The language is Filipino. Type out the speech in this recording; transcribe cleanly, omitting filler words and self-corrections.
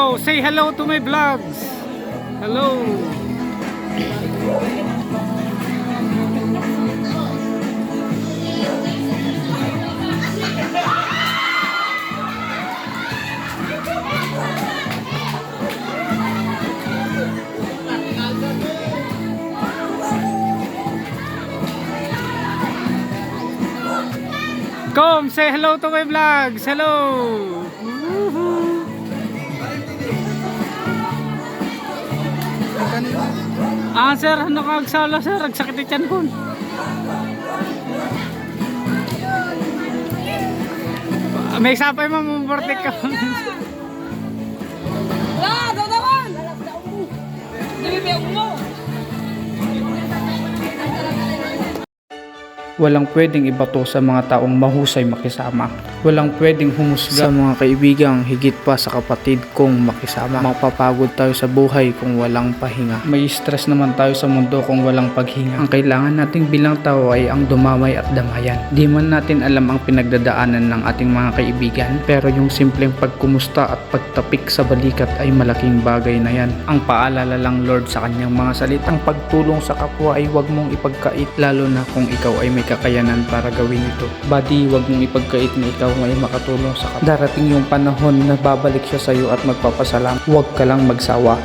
Sayaw, say hello to my vlogs. Hello. Come, say hello to my vlogs. Hello. Sir, nakagsala sir, nagsakit tiyan ko. May sapay mamumurtik ka. Wala, dadawan! Dibibiyag mo! Walang pwedeng ibato sa mga taong mahusay makisama. Walang pwedeng humusga sa mga kaibigang higit pa sa kapatid kong makisama. Mapapagod tayo sa buhay kung walang pahinga. May stress naman tayo sa mundo kung walang paghinga. Ang kailangan nating bilang tao ay ang dumamay at damayan. Di man natin alam ang pinagdadaanan ng ating mga kaibigan, pero yung simpleng pagkumusta at pagtapik sa balikat ay malaking bagay na yan. Ang paalala lang Lord sa kanyang mga salitang pagtulong sa kapwa ay huwag mong ipagkait, lalo na kung ikaw ay may kakayanan para gawin ito. Buddy, huwag mong ipagkait na ikaw ngayon makatulong sa kapwa. Darating yung panahon na babalik siya sa iyo at magpapasalam. Huwag ka lang magsawa.